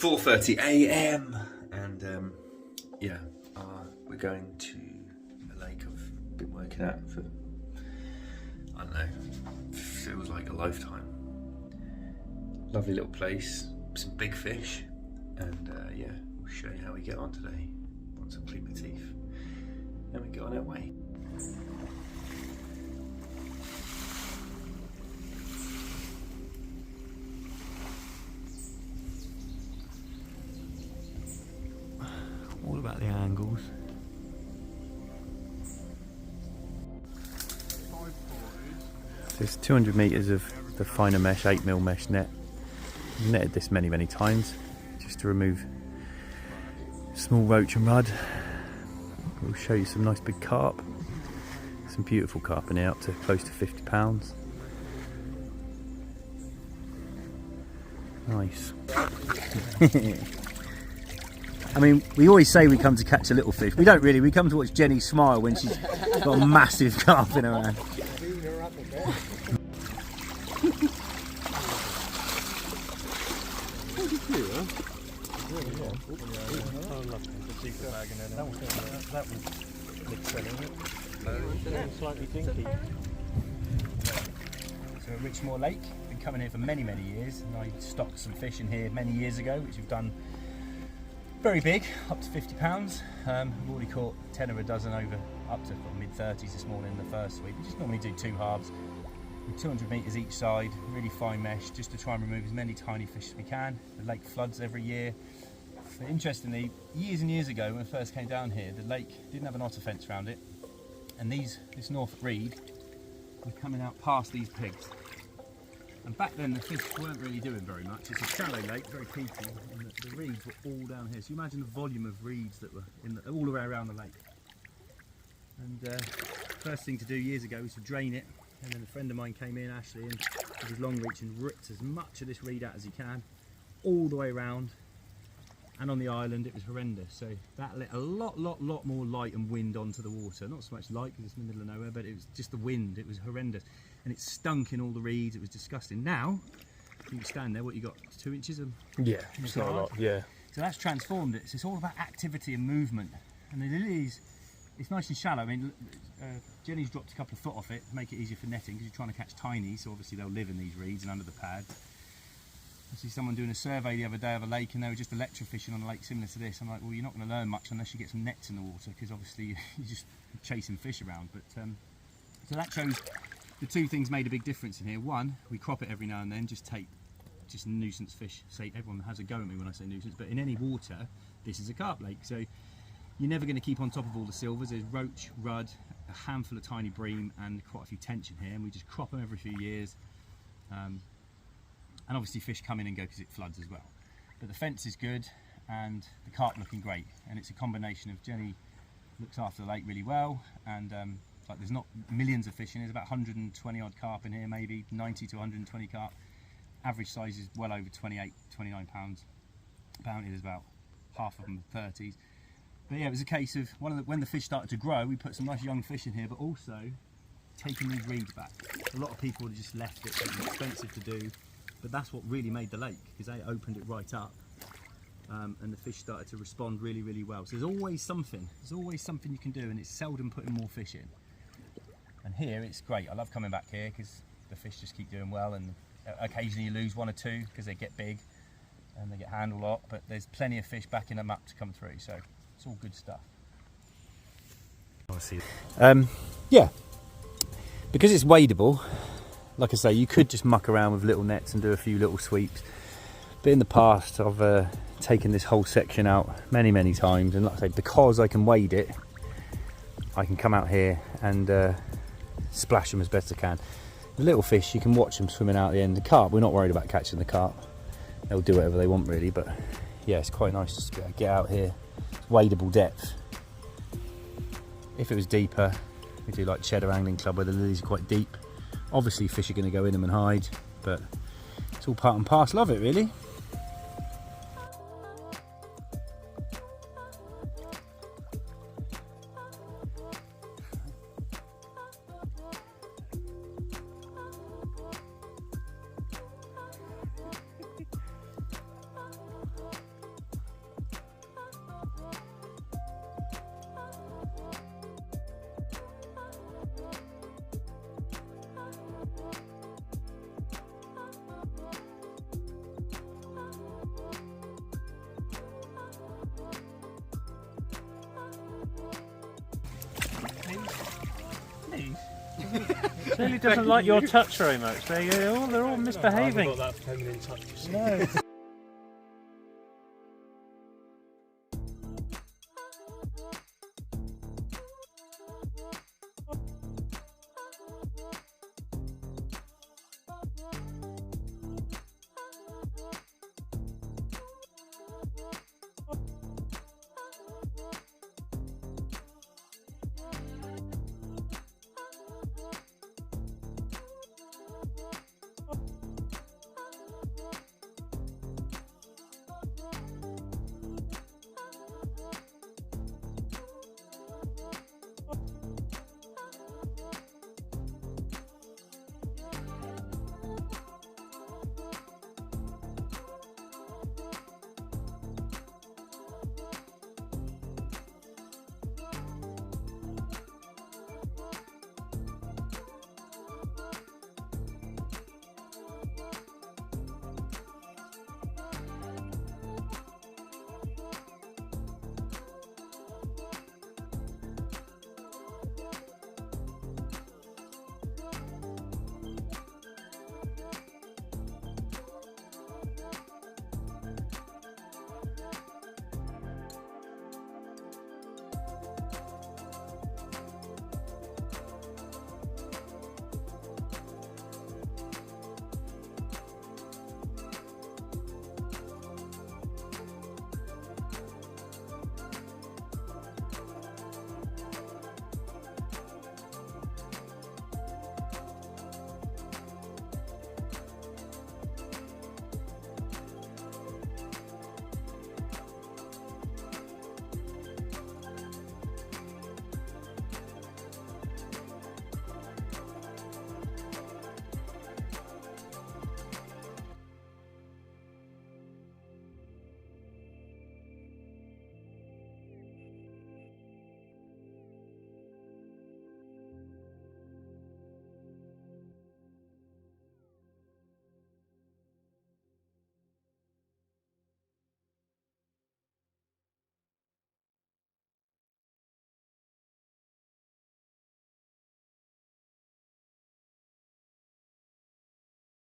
4:30 a.m. and yeah, we're going to a lake I've been working at for, I don't know, feels like a lifetime. Lovely little place, some big fish, and yeah, we'll show you how we get on today once I clean my teeth. Then we go on our way. All about the angles. There's 200 metres of the finer mesh, 8mm mesh net. I've netted this many times just to remove small roach and mud. We'll show you some nice big carp. Some beautiful carp in here, up to close to 50 pounds. Nice. I mean, we always say we come to catch a little fish. We don't really. We come to watch Jenny smile when she's got a massive carp in her hand. Slightly dinky. So Richmore Lake, been coming here for many years, and I stocked some fish in here many years ago, which we've done very big, up to 50 pounds. I've already caught 10 or a dozen over up to mid-30s this morning in the first week. We just normally do 2 halves with 200 metres each side, really fine mesh, just to try and remove as many tiny fish as we can. The lake floods every year. But interestingly, years and years ago when I first came down here, the lake didn't have an otter fence around it, and this Norfolk reed were coming out past these pigs. And back then the fish weren't really doing very much. It's a shallow lake, very peaky, and the reeds were all down here. So you imagine the volume of reeds that were all the way around the lake. And first thing to do years ago was to drain it, and then a friend of mine came in, Ashley, and with his long reach and ripped as much of this reed out as he can, all the way around. And on the island it was horrendous, so that let a lot more light and wind onto the water. Not so much light because it's in the middle of nowhere, but it was just the wind. It was horrendous, and it stunk in all the reeds. It was disgusting. Now you can stand there, what you got, 2 inches of, yeah, it's not a lot, yeah. So that's transformed it. So it's all about activity and movement, and it is, it's nice and shallow. I mean, Jenny's dropped a couple of foot off it to make it easier for netting, because you're trying to catch tiny, so obviously they'll live in these reeds and under the pad. I see someone doing a survey the other day of a lake, and they were just electrofishing on a lake similar to this. I'm like, well, you're not going to learn much unless you get some nets in the water, because obviously you're just chasing fish around. But so that shows the 2 things made a big difference in here. One, we crop it every now and then, just nuisance fish. Say, everyone has a go at me when I say nuisance, but in any water, this is a carp lake. So you're never going to keep on top of all the silvers. There's roach, rudd, a handful of tiny bream, and quite a few tension here, and we just crop them every few years. And obviously fish come in and go because it floods as well. But the fence is good, and the carp looking great, and it's a combination of Jenny looks after the lake really well, and like there's not millions of fish in here. There's about 120 odd carp in here, maybe 90 to 120 carp. Average size is well over 28, 29 pounds. Apparently there's about half of them 30s. But yeah, it was a case of when the fish started to grow, we put some nice young fish in here, but also taking these reeds back. A lot of people would have just left it, it was expensive to do. But that's what really made the lake, because they opened it right up, and the fish started to respond really well. So there's always something you can do, and it's seldom putting more fish in. And here it's great. I love coming back here because the fish just keep doing well, and occasionally you lose 1 or 2 because they get big and they get handled a lot, but there's plenty of fish backing them up to come through, so it's all good stuff. Yeah, because it's wadeable. Like I say, you could just muck around with little nets and do a few little sweeps. But in the past, I've taken this whole section out many times. And like I say, because I can wade it, I can come out here and splash them as best I can. The little fish, you can watch them swimming out the end. The carp, we're not worried about catching the carp. They'll do whatever they want really. But yeah, it's quite nice just to be able to get out here. It's wadeable depth. If it was deeper, we do like Cheddar Angling Club where the lilies are quite deep. Obviously fish are going to go in them and hide, but it's all part and parcel of it really. Clearly doesn't like your touch very much. They're all misbehaving. Got that feminine touch. No.